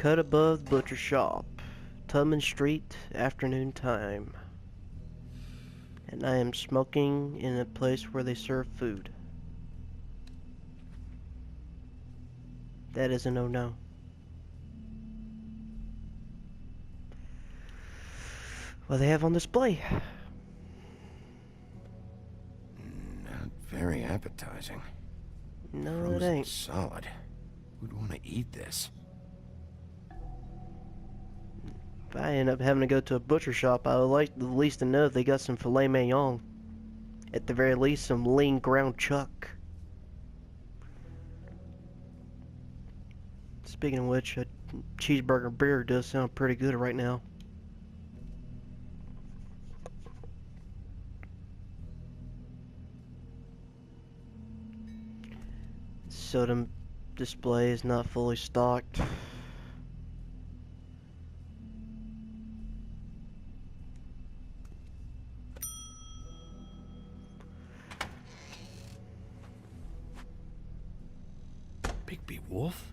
Cut above the butcher shop. Tubman Street, afternoon time. And I am smoking in a place where they serve food. That is a no-no. What do they have on display? Not very appetizing. No, it Frozen ain't. solid. Who'd want to eat this? If I end up having to go to a butcher shop, I would like at least to know if they got some filet mignon. At the very least, some lean ground chuck. Speaking of which, a cheeseburger beer does sound pretty good right now. Soda display is not fully stocked. Bigby Wolf?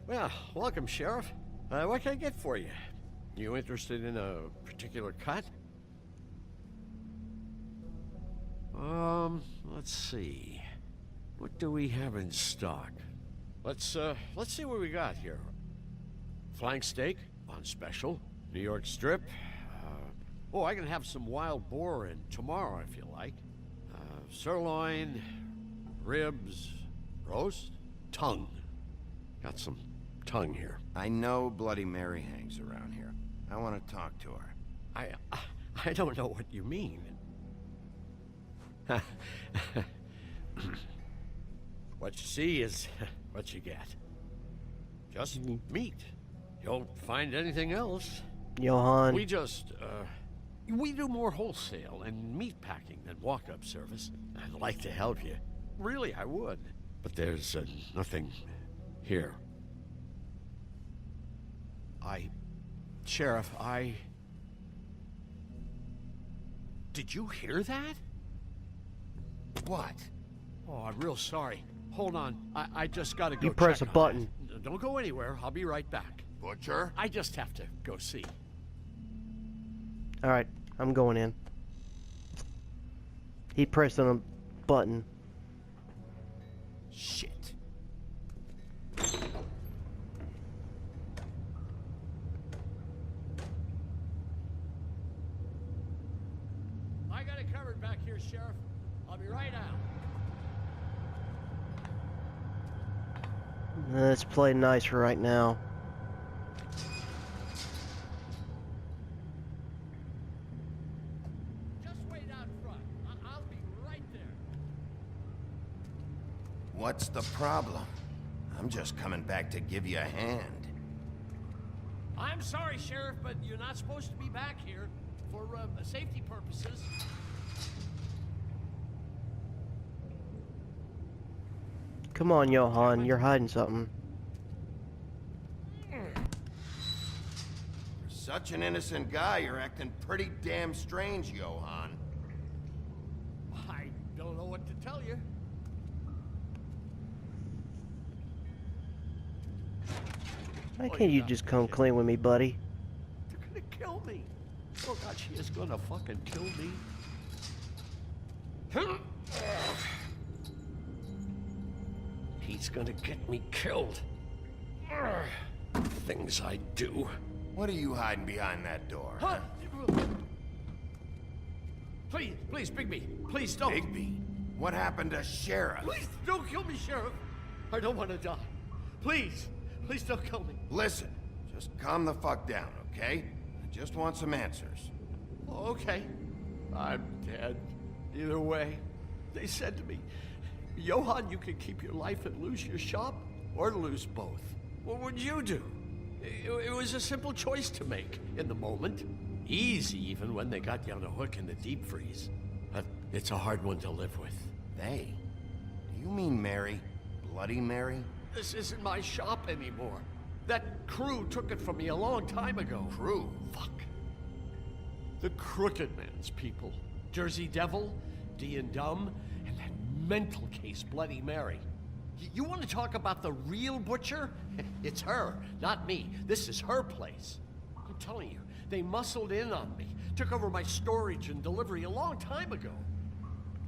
Well, welcome, Sheriff. What can I get for you? You interested in a particular cut? Let's see. What do we have in stock? Let's see what we got here. Flank steak on special. New York strip. I can have some wild boar in tomorrow if you like. Sirloin, ribs, roast, tongue. Got some tongue here. I know Bloody Mary hangs around here. I want to talk to her. I don't know what you mean. What you see is what you get. Just meat. You don't find anything else. Johan. We do more wholesale and meat packing than walk-up service. I'd like to help you. Really, I would. But there's nothing here. Sheriff, Did you hear that? What? Oh, I'm real sorry. Hold on. I just gotta go. You press check a on button. that. Don't go anywhere. I'll be right back. Butcher? I just have to go see. Alright, I'm going in. He pressed on a button. Shit. I got it covered back here, Sheriff. I'll be right out. Let's play nice for right now. Just wait out front. I'll be right there. What's the problem? I'm just coming back to give you a hand. I'm sorry, Sheriff, but you're not supposed to be back here for safety purposes. Come on, Johan, you're hiding something. For such an innocent guy, you're acting pretty damn strange, Johan. I don't know what to tell you. Why can't you just come clean with me, buddy? They're gonna kill me. Oh God, she is gonna fucking kill me. He's gonna get me killed. Things I do. What are you hiding behind that door? Huh? Please, Bigby. Please don't. Bigby? What happened to Sheriff? Please don't kill me, Sheriff. I don't want to die. Please don't kill me. Listen, just calm the fuck down, okay? I just want some answers. Okay. I'm dead. Either way. They said to me, Johan, you can keep your life and lose your shop, or lose both. What would you do? It was a simple choice to make in the moment. Easy, even when they got you on a hook in the deep freeze. But it's a hard one to live with. They? Do you mean Mary? Bloody Mary? This isn't my shop anymore. That crew took it from me a long time ago. Crew? Fuck. The Crooked Man's people. Jersey Devil, D and Dumb, and that mental case Bloody Mary. You want to talk about the real butcher? It's her, not me. This is her place. I'm telling you, they muscled in on me. Took over my storage and delivery a long time ago.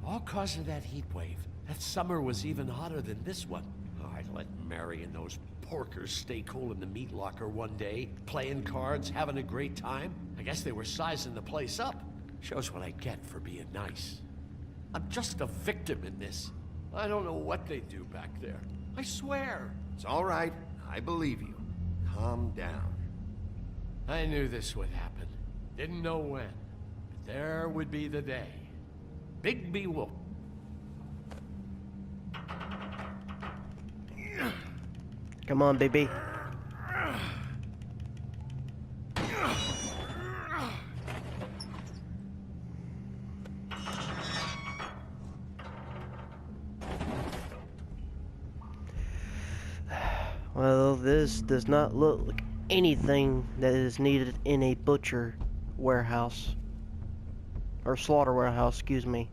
All cause of that heat wave. That summer was even hotter than this one. Oh, I let Mary and those porkers stay cool in the meat locker one day, playing cards, having a great time. I guess they were sizing the place up. Shows what I get for being nice. I'm just a victim in this. I don't know what they do back there. I swear. It's all right. I believe you. Calm down. I knew this would happen. Didn't know when. But there would be the day. Bigby Wolf. Come on, baby. Well, this does not look like anything that is needed in a butcher warehouse. Or slaughter warehouse, excuse me.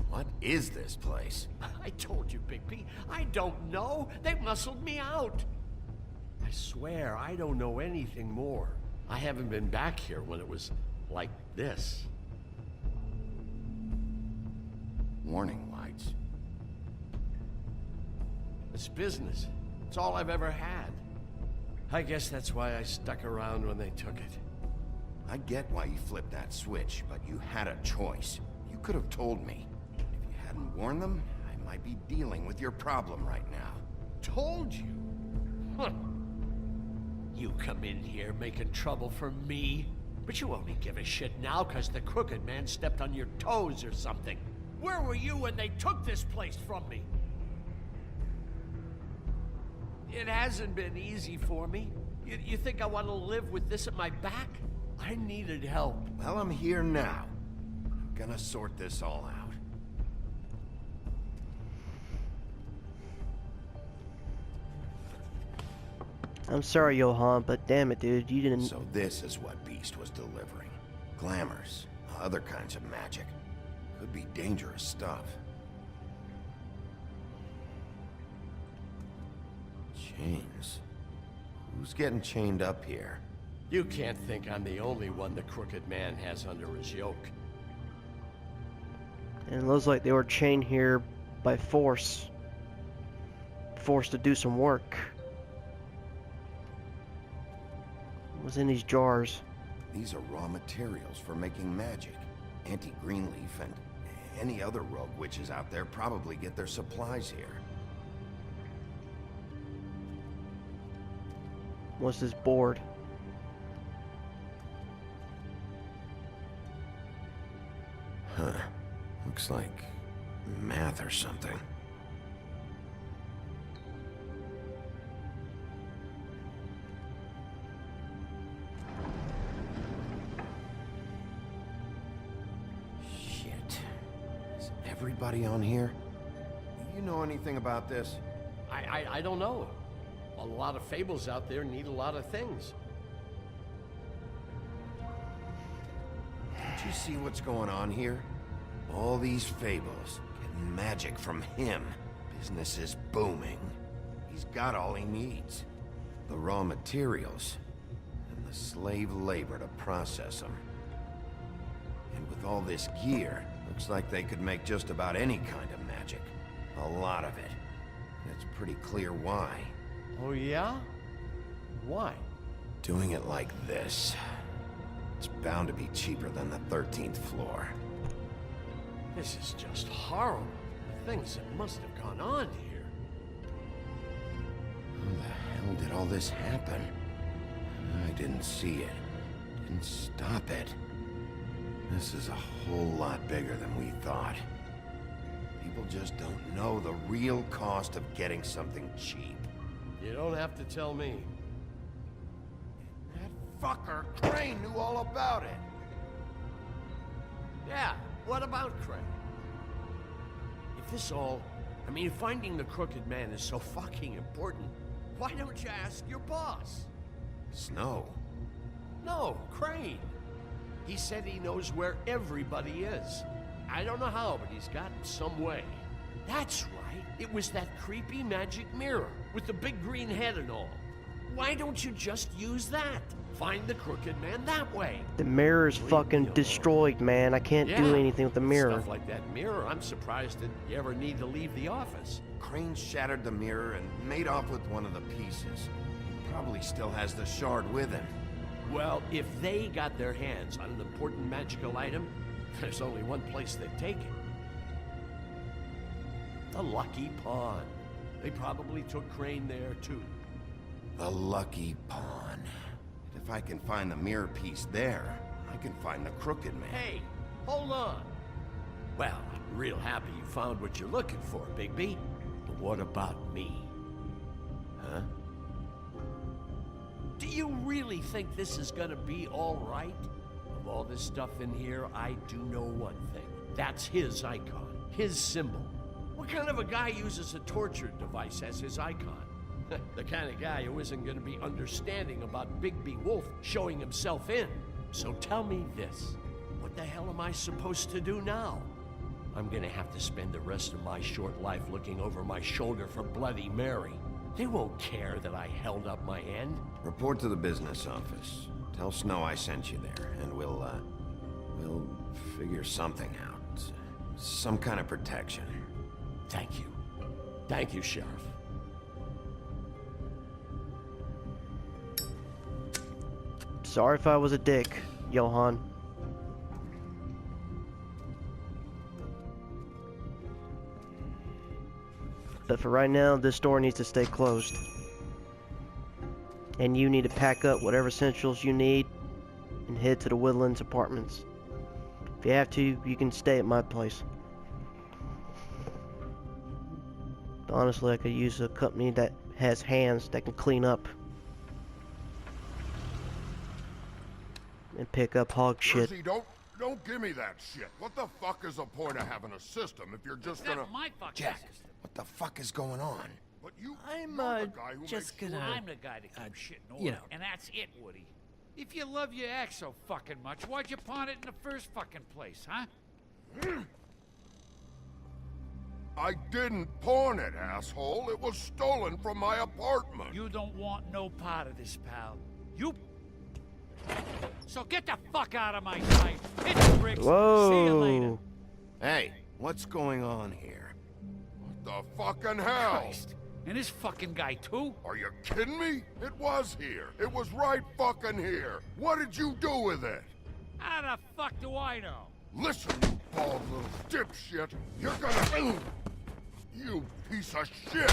What is this place? I told you, Bigby. I don't know. They muscled me out. I swear, I don't know anything more. I haven't been back here when it was like this. Warning lights. It's business. It's all I've ever had. I guess that's why I stuck around when they took it. I get why you flipped that switch, but you had a choice. You could have told me. If you hadn't warned them, I might be dealing with your problem right now. Told you? Huh. You come in here making trouble for me, but you only give a shit now because the crooked man stepped on your toes or something. Where were you when they took this place from me? It hasn't been easy for me. You think I want to live with this at my back? I needed help. Well, I'm here now. I'm gonna sort this all out. I'm sorry, Johan, but damn it, dude, you didn't... So this is what Beast was delivering. Glamours, other kinds of magic. Could be dangerous stuff. Chains. Who's getting chained up here? You can't think I'm the only one the crooked man has under his yoke. And it looks like they were chained here by force. Forced to do some work. Was in these jars. These are raw materials for making magic. Auntie Greenleaf and any other rogue witches out there probably get their supplies here. What's this board? Huh. Looks like math or something. Everybody on here? You know anything about this? I don't know. A lot of fables out there need a lot of things. Did you see what's going on here? All these fables, getting magic from him. Business is booming. He's got all he needs. The raw materials, and the slave labor to process them. And with all this gear, looks like they could make just about any kind of magic. A lot of it. It's pretty clear why. Oh yeah? Why? Doing it like this. It's bound to be cheaper than the 13th floor. This is just horrible. The things that must have gone on here. How the hell did all this happen? I didn't see it. Didn't stop it. This is a whole lot bigger than we thought. People just don't know the real cost of getting something cheap. You don't have to tell me. That fucker Crane knew all about it. Yeah, what about Crane? If this all... I mean, finding the crooked man is so fucking important, Why don't you ask your boss? Snow? No, Crane. He said he knows where everybody is. I don't know how, but he's got some way. That's right. It was that creepy magic mirror with the big green head and all. Why don't you just use that? Find the crooked man that way. The mirror's Leave fucking me alone. destroyed, man. I can't do anything with the mirror. Stuff like that mirror, I'm surprised that you ever need to leave the office. Crane shattered the mirror and made off with one of the pieces. He probably still has the shard with him. Well, if they got their hands on an important magical item, there's only one place they'd take it. The Lucky Pawn. They probably took Crane there, too. The Lucky Pawn. If I can find the mirror piece there, I can find the crooked man. Hey, hold on. Well, I'm real happy you found what you're looking for, Bigby. But what about me? Huh? Do you really think this is gonna be all right? Of all this stuff in here, I do know one thing. That's his icon, his symbol. What kind of a guy uses a torture device as his icon? The kind of guy who isn't gonna be understanding about Bigby Wolf showing himself in. So tell me this. What the hell am I supposed to do now? I'm gonna have to spend the rest of my short life looking over my shoulder for Bloody Mary. They won't care that I held up my end. Report to the business office. Tell Snow I sent you there, and we'll figure something out. Some kind of protection. Thank you. Thank you, Sheriff. Sorry if I was a dick, Johan. But for right now, this store needs to stay closed. And you need to pack up whatever essentials you need and head to the Woodlands Apartments. If you have to, you can stay at my place. Honestly, I could use a company that has hands that can clean up and pick up hog shit. Jersey, don't give me that shit. What the fuck is the point of having a system if you're just gonna... That's my fucking Jack, system. what the fuck is going on? But you, I'm, you're the guy who just makes gonna- sure- I'm the guy that keeps shit in order. you know. And that's it, Woody. If you love your ex so fucking much, why'd you pawn it in the first fucking place, huh? I didn't pawn it, asshole. It was stolen from my apartment. You don't want no part of this, pal. You... So get the fuck out of my sight. Hit the bricks. See you later. Whoa! Hey, what's going on here? What the fucking hell? Christ. And this fucking guy, too? Are you kidding me? It was here. It was right fucking here. What did you do with it? How the fuck do I know? Listen, you bald little dipshit. You're gonna... You piece of shit.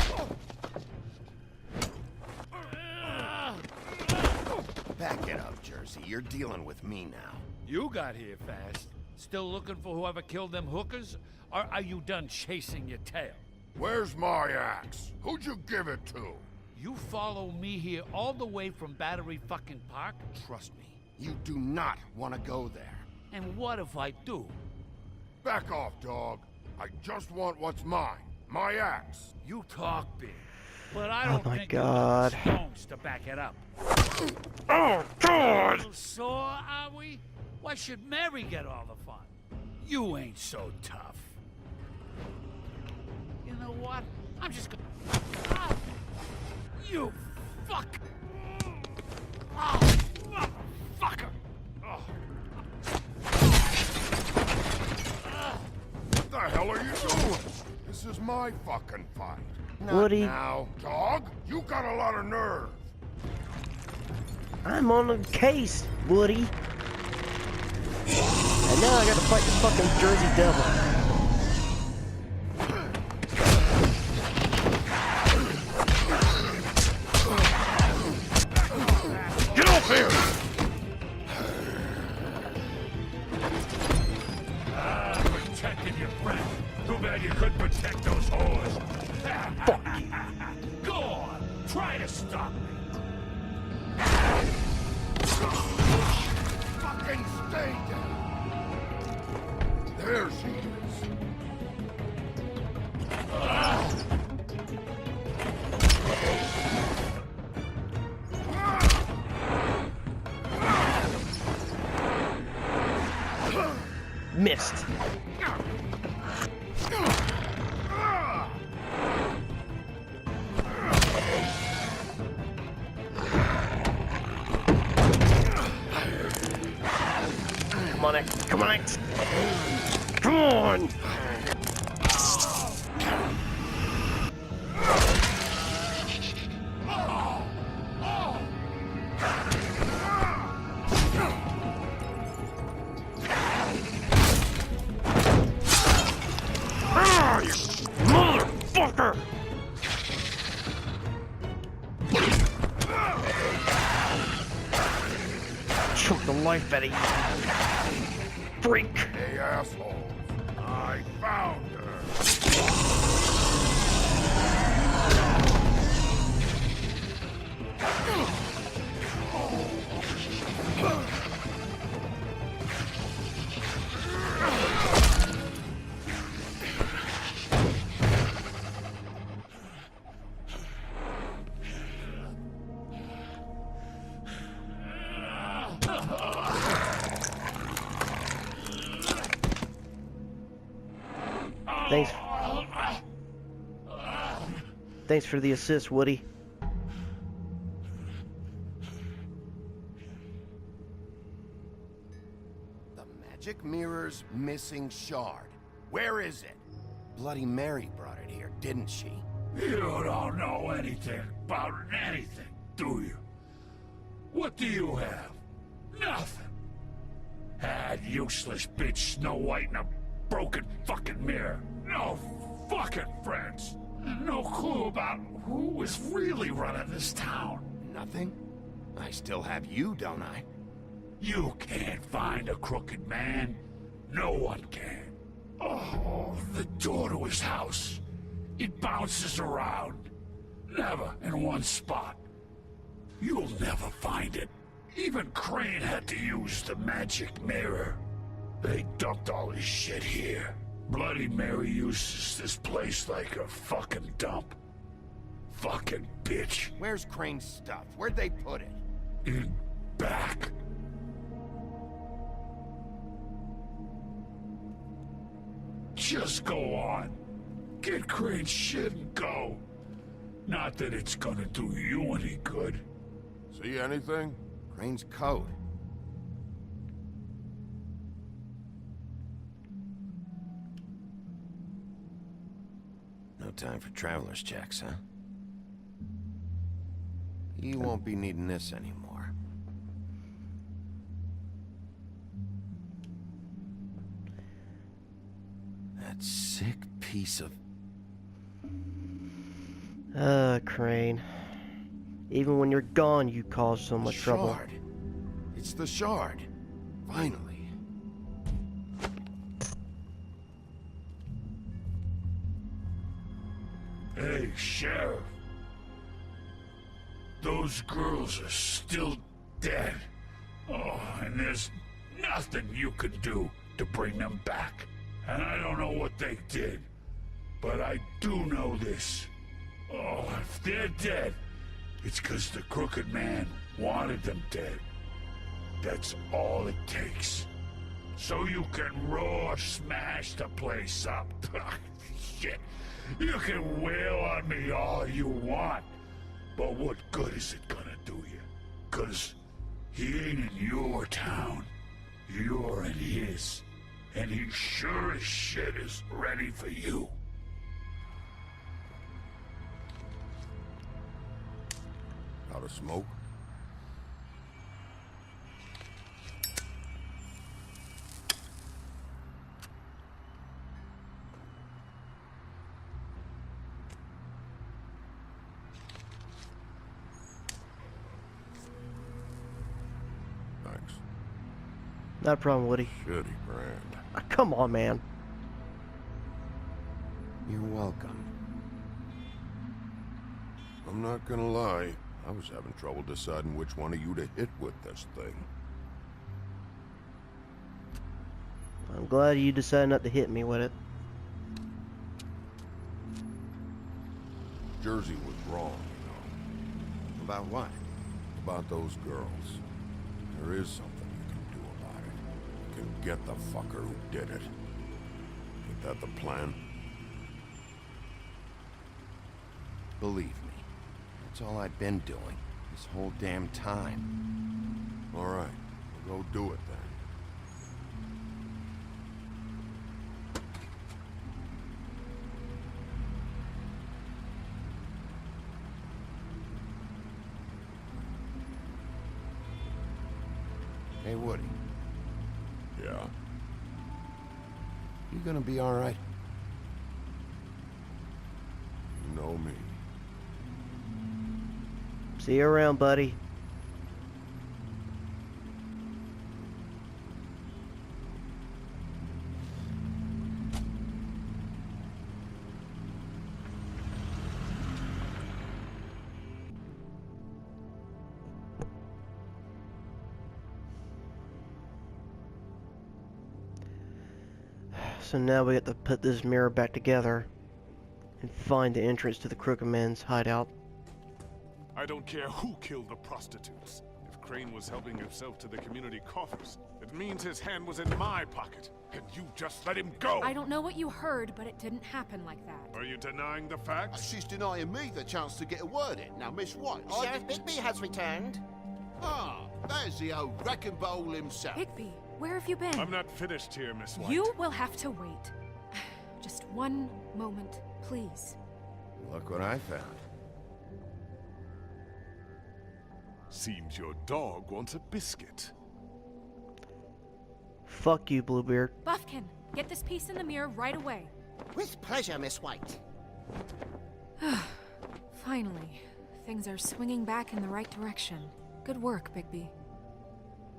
Back it up, Jersey. You're dealing with me now. You got here fast. Still looking for whoever killed them hookers? Or are you done chasing your tail? Where's my axe? Who'd you give it to? You follow me here all the way from Battery fucking Park? Trust me, you do not want to go there. And what if I do? Back off, dog. I just want what's mine. My axe. You talk big, but I don't my think God. you got the stones to back it up. Oh, God! A little sore, are we? Why should Mary get all the fun? You ain't so tough. You know what? I'm just gonna... Ah! You fuck! Oh, motherfucker! Oh. What the hell are you doing? This is my fucking fight. Not Woody. now. Dog, you got a lot of nerve. I'm on the case, Woody. And now I gotta fight the fucking Jersey Devil. Get off here! Protecting your friend. Too bad you couldn't protect those whores. Go on, try to stop me. Fucking stay down. There she is. Missed. Come on, X. Come on, X. Come on! Ah, you motherfucker! Choke the life out of you. Freak! Hey, assholes. I found her. Thanks. Thanks for the assist, Woody. The magic mirror's missing shard. Where is it? Bloody Mary brought it here, didn't she? You don't know anything about anything, do you? What do you have? Nothing. Had useless bitch Snow White and a broken fucking mirror. No fucking friends. No clue about who was really running this town. Nothing? I still have you, don't I? You can't find a crooked man. No one can. Oh, the door to his house. It bounces around. Never in one spot. You'll never find it. Even Crane had to use the magic mirror. They dumped all his shit here. Bloody Mary uses this place like a fucking dump. Fucking bitch. Where's Crane's stuff? Where'd they put it? In back. Just go on. Get Crane's shit and go. Not that it's gonna do you any good. See anything? Crane's coat. No time for traveler's checks, huh? You won't be needing this anymore. That sick piece of... Crane. Even when you're gone, you cause so much trouble. Shard. It's the shard. Finally. Hey, Sheriff. Those girls are still dead. Oh, and there's nothing you can do to bring them back. And I don't know what they did, but I do know this. Oh, if they're dead, it's 'cause the Crooked Man wanted them dead. That's all it takes. So you can roar smash the place up. Shit. You can wail on me all you want, but what good is it gonna do you? 'Cause he ain't in your town. You're in his. And he sure as shit is ready for you. Out of smoke? Thanks. Not a problem, Woody. Shitty brand. Come on, man. You're welcome. I'm not gonna lie. I was having trouble deciding which one of you to hit with this thing. I'm glad you decided not to hit me with it. Jersey was wrong, you know. About what? About those girls. There is something you can do about it. can get the fucker who did it. Ain't that the plan? Believe me, that's all I've been doing this whole damn time. All right, we'll go do it then. Hey, Woody, Yeah. you gonna be all right? You know me. See you around, buddy. So now we have to put this mirror back together and find the entrance to the Crooked Man's hideout. I don't care who killed the prostitutes. If Crane was helping himself to the community coffers, it means his hand was in my pocket. And you just let him go! I don't know what you heard, but it didn't happen like that. Are you denying the facts? She's denying me the chance to get a word in. Now, Miss White... Sheriff Bigby has returned. Ah, there's the old wrecking bowl himself. Bigby, where have you been? I'm not finished here, Miss White. You will have to wait. Just one moment, please. Look what I found. Seems your dog wants a biscuit. Fuck you, Bluebeard. Buffkin, get this piece in the mirror right away. With pleasure, Miss White. Finally, things are swinging back in the right direction. Good work, Bigby.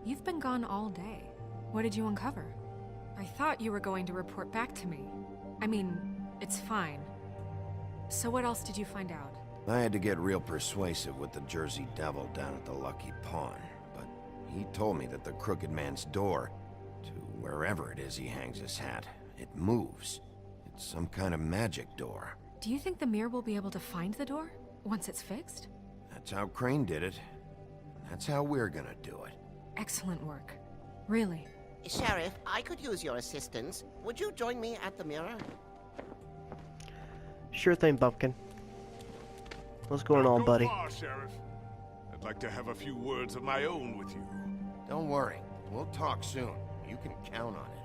You've been gone all day. What did you uncover? I thought you were going to report back to me. I mean, it's fine. So what else did you find out? I had to get real persuasive with the Jersey Devil down at the Lucky Pawn, but he told me that the Crooked Man's door, to wherever it is he hangs his hat, it moves. It's some kind of magic door. Do you think the mirror will be able to find the door once it's fixed? That's how Crane did it. That's how we're gonna do it. Excellent work. Really. Sheriff, I could use your assistance. Would you join me at the mirror? Sure thing, Bumpkin. What's going on, buddy? Go far, Sheriff. I'd like to have a few words of my own with you. Don't worry. We'll talk soon. You can count on it.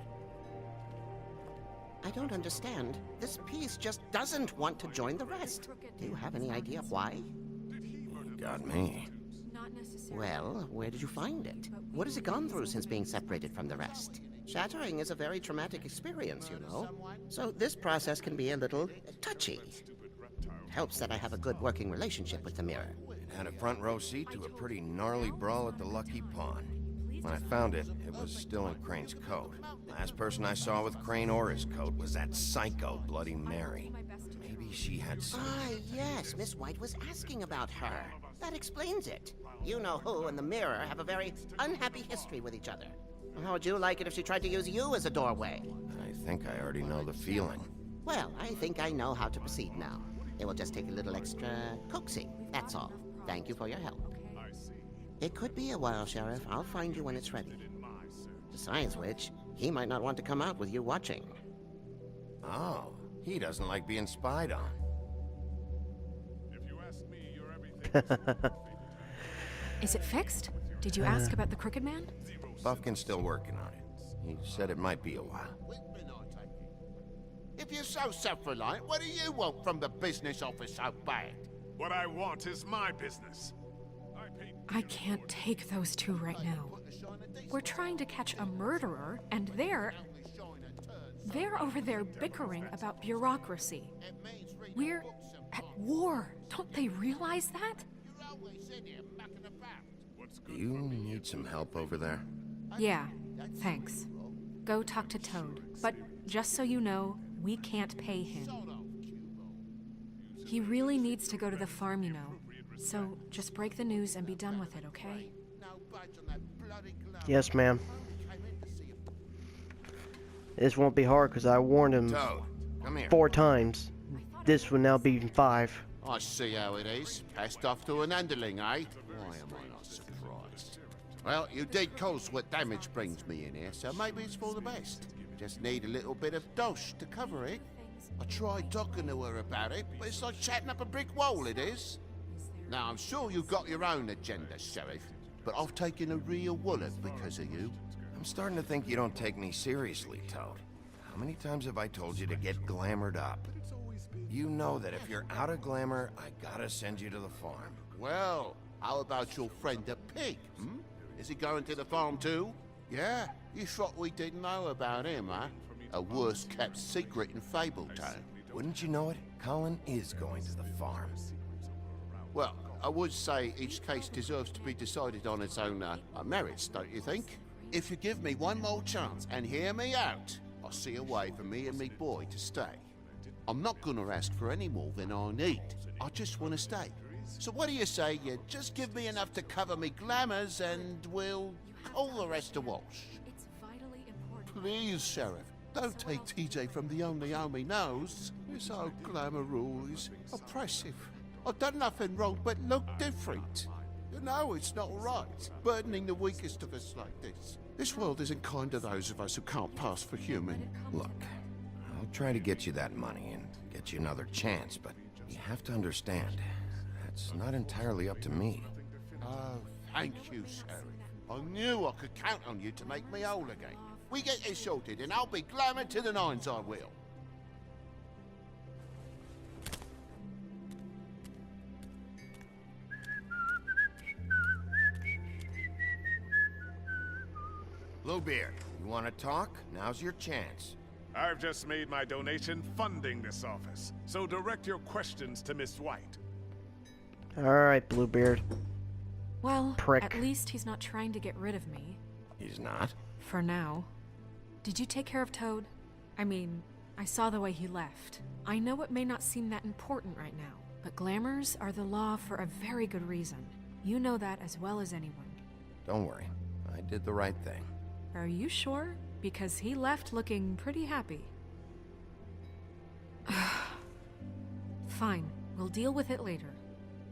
I don't understand. This piece just doesn't want to join the rest. Do you have any idea why? You got me. Not necessarily. Well, where did you find it? What has it gone through since being separated from the rest? Shattering is a very traumatic experience, you know. So this process can be a little touchy. It helps that I have a good working relationship with the mirror. It had a front row seat to a pretty gnarly brawl at the Lucky Pawn. When I found it, it was still in Crane's coat. Last person I saw with Crane or his coat was that psycho Bloody Mary. Maybe she had some... Ah, yes, Miss White was asking about her. That explains it. You know who and the mirror have a very unhappy history with each other. How would you like it if she tried to use you as a doorway? I think I already know the feeling. Well, I think I know how to proceed now. It will just take a little extra coaxing, that's all. Thank you for your help. It could be a while, Sheriff. I'll find you when it's ready. Besides which, he might not want to come out with you watching. Oh, he doesn't like being spied on. If you ask me, you're everything. Is it fixed? Did you ask about the Crooked Man? Buffkin's still working on it. He said it might be a while. If you're so self-reliant, what do you want from the business office so bad? What I want is my business. I can't take those two right now. We're trying to catch a murderer, and they're over there bickering about bureaucracy. We're at war. Don't they realize that? Do you need some help over there? Yeah, thanks. Go talk to Toad. But just so you know, we can't pay him. He really needs to go to the farm, you know. So just break the news and be done with it, okay? Yes, ma'am. This won't be hard because I warned him Toad, come here. 4 times. This will now be 5. I see how it is. Passed off to an underling, eh? Why am I not surprised? Well, you did cause what damage brings me in here, so maybe it's for the best. Just need a little bit of dosh to cover it. I tried talking to her about it, but it's like chatting up a brick wall, it is. Now, I'm sure you've got your own agenda, Sheriff, but I've taken a real wallop because of you. I'm starting to think you don't take me seriously, Toad. How many times have I told you to get glamored up? You know that if you're out of glamour, I gotta send you to the farm. Well, how about your friend the pig, hmm? Is he going to the farm too? Yeah? You thought we didn't know about him, huh? A worst-kept secret in Fabletown. Wouldn't you know it? Colin is going to the farm. Well, I would say each case deserves to be decided on its own merits, don't you think? If you give me one more chance and hear me out, I'll see a way for me and me boy to stay. I'm not gonna ask for any more than I need. I just want to stay. So what do you say you just give me enough to cover me glamours and we'll call the rest a wash? It's vitally important. Please, Sheriff, don't take TJ from the only home he knows. This old glamour rule is oppressive. I've done nothing wrong but look different. You know it's not right, burdening the weakest of us like this. This world isn't kind to those of us who can't pass for human. Look, I'll try to get you that money and get you another chance, but you have to understand, that's not entirely up to me. Oh, thank you, Sheriff. I knew I could count on you to make me whole again. We get this sorted and I'll be glamoured to the nines, I will. Bluebeard, you want to talk? Now's your chance. I've just made my donation funding this office, so direct your questions to Miss White. Alright, Bluebeard. Well, Prick. at least he's not trying to get rid of me. He's not? For now. Did you take care of Toad? I mean, I saw the way he left. I know it may not seem that important right now, but glamours are the law for a very good reason. You know that as well as anyone. Don't worry. I did the right thing. Are you sure? Because he left looking pretty happy. Fine, we'll deal with it later.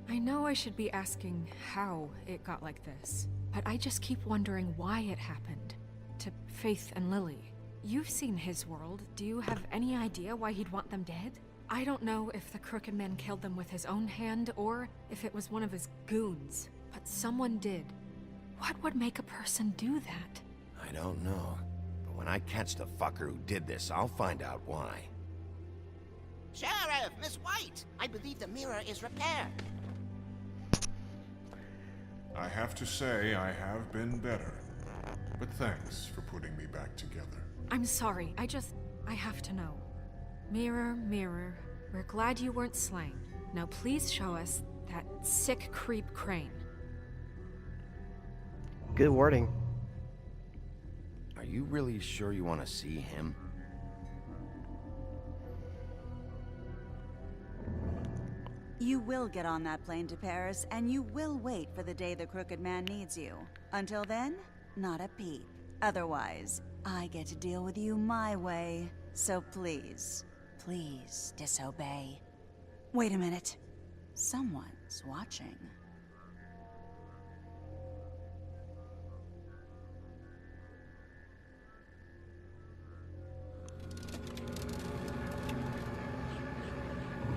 I know I should be asking how it got like this, but I just keep wondering why it happened. To Faith and Lily. You've seen his world. Do you have any idea why he'd want them dead? I don't know if the Crooked Man killed them with his own hand or if it was one of his goons, but someone did. What would make a person do that? I don't know. But when I catch the fucker who did this, I'll find out why. Sheriff, Miss White! I believe the mirror is repaired. I have to say I have been better. But thanks for putting me back together. I'm sorry, I have to know. Mirror, mirror, we're glad you weren't slain. Now please show us that sick creep Crane. Good wording. Are you really sure you want to see him? You will get on that plane to Paris, and you will wait for the day the Crooked Man needs you. Until then, not a peep. Otherwise, I get to deal with you my way. So please, please disobey. Wait a minute. Someone's watching.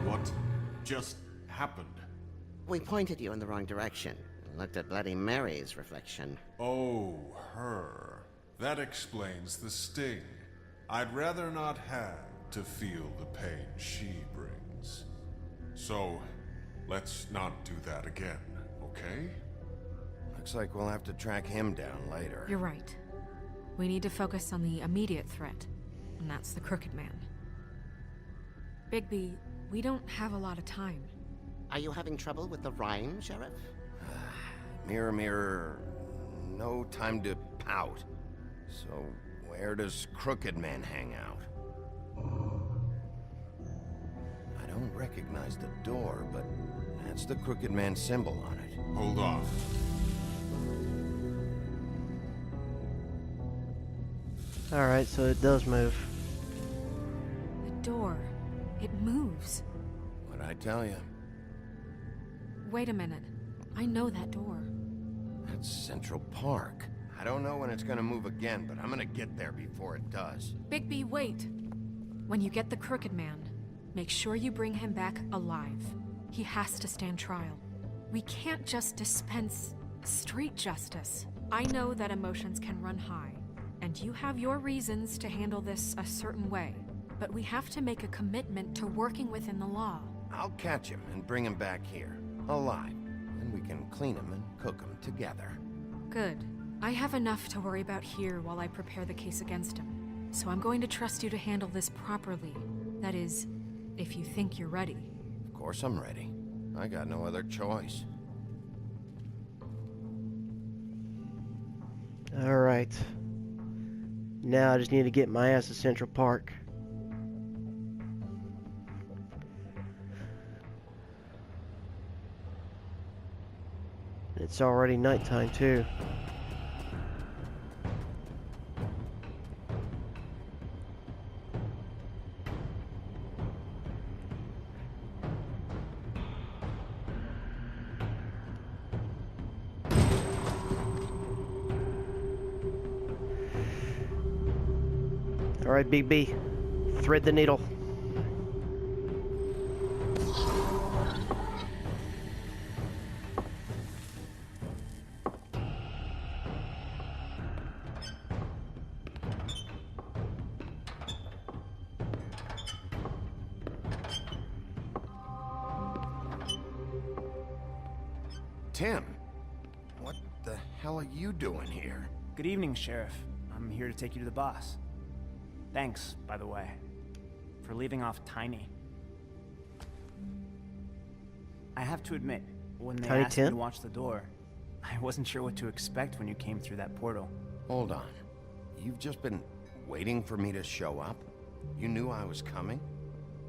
What just happened? We pointed you in the wrong direction and looked at Bloody Mary's reflection. Oh, her. That explains the sting. I'd rather not have to feel the pain she brings. So, let's not do that again, okay? Looks like we'll have to track him down later. You're right. We need to focus on the immediate threat, and that's the Crooked Man. Bigby, we don't have a lot of time. Are you having trouble with the rhyme, Sheriff? Mirror, mirror, no time to pout. So, where does Crooked Man hang out? I don't recognize the door, but that's the Crooked Man symbol on it. Hold on. Alright, so it does move. The door. It moves. What'd I tell you? Wait a minute. I know that door. That's Central Park. I don't know when it's gonna move again, but I'm gonna get there before it does. Bigby, wait. When you get the Crooked Man, make sure you bring him back alive. He has to stand trial. We can't just dispense street justice. I know that emotions can run high, and you have your reasons to handle this a certain way, but we have to make a commitment to working within the law. I'll catch him and bring him back here, alive. Then we can clean him and cook him together. Good. I have enough to worry about here while I prepare the case against him. So I'm going to trust you to handle this properly. That is, if you think you're ready. Of course I'm ready. I got no other choice. Alright. Now I just need to get my ass to Central Park. It's already nighttime too. Alright, Bigby. Thread the needle. Tim, what the hell are you doing here? Good evening, Sheriff. I'm here to take you to the boss. Thanks, by the way, for leaving off Tiny. I have to admit, when they asked me to watch the door, I wasn't sure what to expect when you came through that portal. Hold on. You've just been waiting for me to show up? You knew I was coming?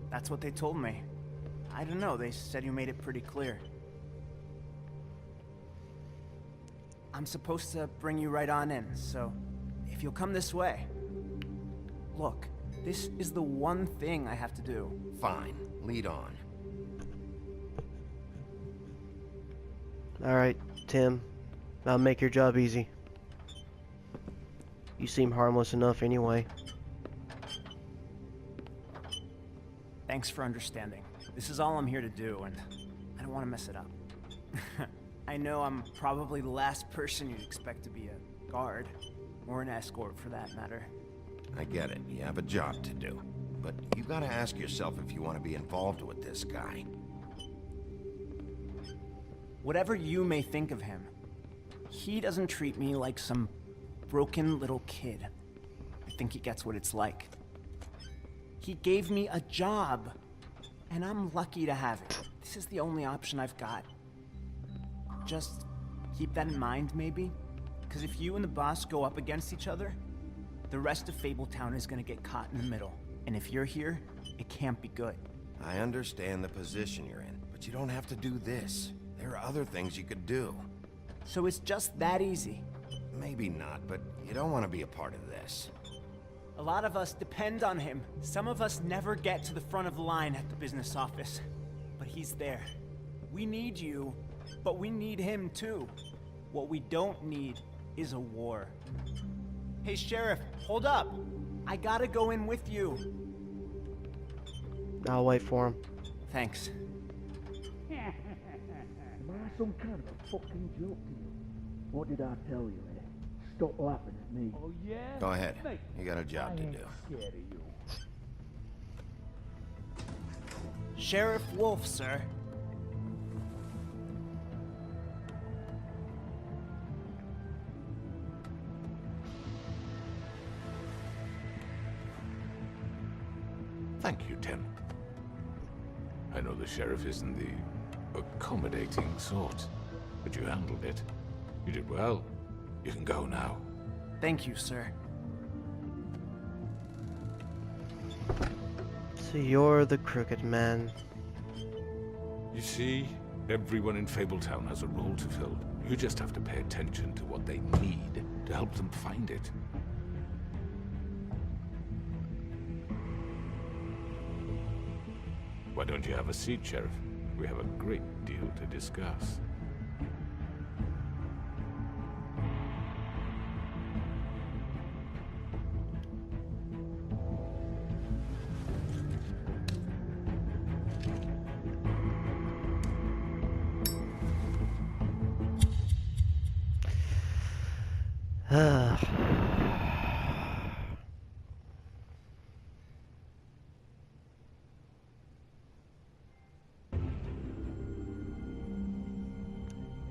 That's what they told me. I don't know, they said you made it pretty clear. I'm supposed to bring you right on in, so if you'll come this way. Look, this is the one thing I have to do. Fine, lead on. Alright, Tim. I'll make your job easy. You seem harmless enough anyway. Thanks for understanding. This is all I'm here to do, and I don't want to mess it up. I know I'm probably the last person you'd expect to be a guard, or an escort for that matter. I get it, you have a job to do. But you gotta ask yourself if you want to be involved with this guy. Whatever you may think of him, he doesn't treat me like some broken little kid. I think he gets what it's like. He gave me a job, and I'm lucky to have it. This is the only option I've got. Just keep that in mind, maybe? Because if you and the boss go up against each other, the rest of Fabletown is gonna get caught in the middle. And if you're here, it can't be good. I understand the position you're in, but you don't have to do this. There are other things you could do. So it's just that easy? Maybe not, but you don't want to be a part of this. A lot of us depend on him. Some of us never get to the front of the line at the business office. But he's there. We need you, but we need him too. What we don't need is a war. Hey, Sheriff, hold up. I gotta go in with you. I'll wait for him. Thanks. Am I some kind of a fucking joke to you? What did I tell you, eh? Stop laughing at me. Oh, yeah? Go ahead. You got a job to do. Scared of you. Sheriff Wolf, sir. Thank you, Tim. I know the sheriff isn't the accommodating sort, but you handled it. You did well. You can go now. Thank you, sir. So you're the Crooked Man. You see, everyone in Fabletown has a role to fill. You just have to pay attention to what they need to help them find it. Why don't you have a seat, Sheriff? We have a great deal to discuss.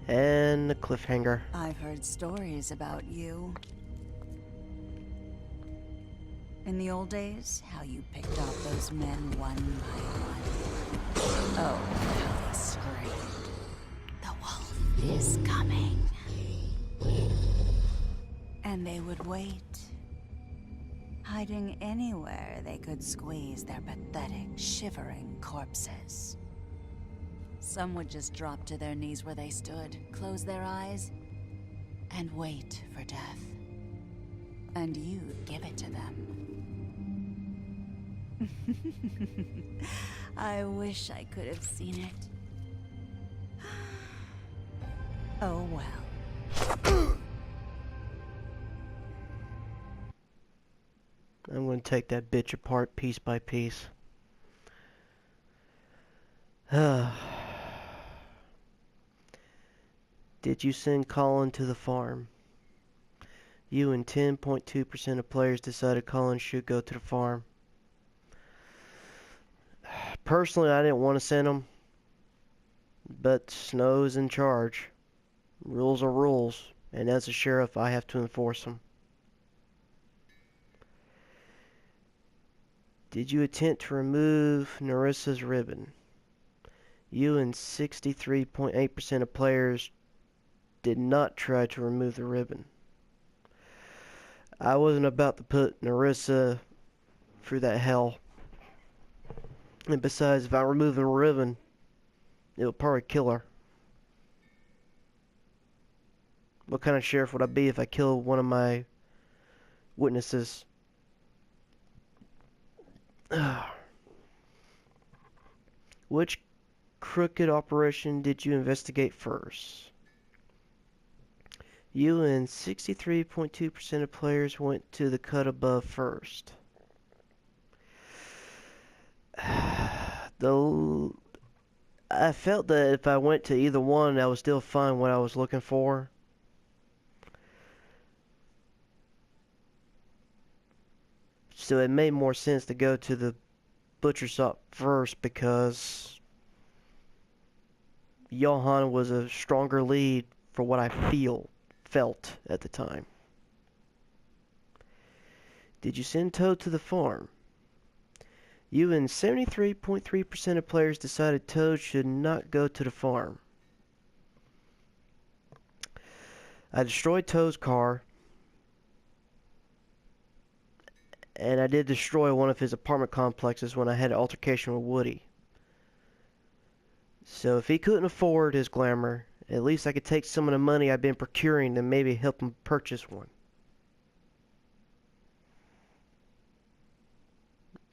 And a cliffhanger. I've heard stories about you. In the old days, how you picked off those men one by one. Oh, how they screamed. The wolf is coming. And they would wait, hiding anywhere they could squeeze their pathetic, shivering corpses. Some would just drop to their knees where they stood, close their eyes, and wait for death. And you'd give it to them. I wish I could have seen it. Oh well. I'm going to take that bitch apart piece by piece. Did you send Colin to the farm? You and 10.2% of players decided Colin should go to the farm. Personally, I didn't want to send him, but Snow's in charge. Rules are rules, and as a sheriff, I have to enforce them. Did you attempt to remove Nerissa's ribbon? You and 63.8% of players did not try to remove the ribbon. I wasn't about to put Nerissa through that hell. And besides, if I remove the ribbon, it would probably kill her. What kind of sheriff would I be if I killed one of my witnesses? Which crooked operation did you investigate first? You and 63.2% of players went to the cut above first. Though I felt that if I went to either one, I would still find what I was looking for. So it made more sense to go to the butcher shop first because Johan was a stronger lead for what I felt at the time. Did you send Toad to the farm? You and 73.3% of players decided Toad should not go to the farm. I destroyed Toad's car, and I did destroy one of his apartment complexes when I had an altercation with Woody. So if he couldn't afford his glamour, at least I could take some of the money I've been procuring and maybe help him purchase one.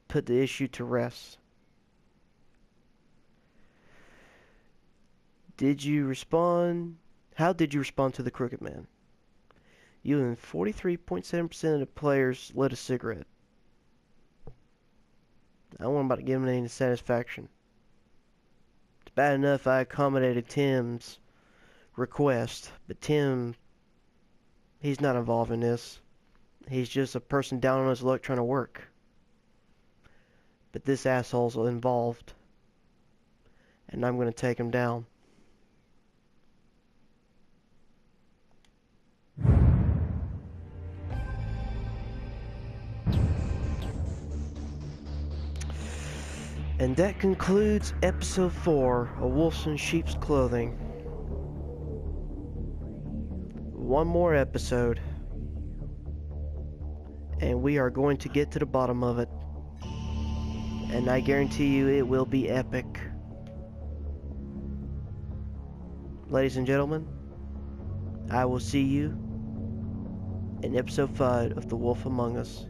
Put the issue to rest. Did you respond? How did you respond to the Crooked Man? You and 43.7% of the players lit a cigarette. I wasn't about to give him any satisfaction. It's bad enough I accommodated Tim's request, but Tim, he's not involved in this. He's just a person down on his luck trying to work. But this asshole's involved, and I'm going to take him down. And that concludes episode 4 of Wolves in Sheep's Clothing. One more episode, and we are going to get to the bottom of it. And I guarantee you it will be epic. Ladies and gentlemen, I will see you in episode 5 of The Wolf Among Us.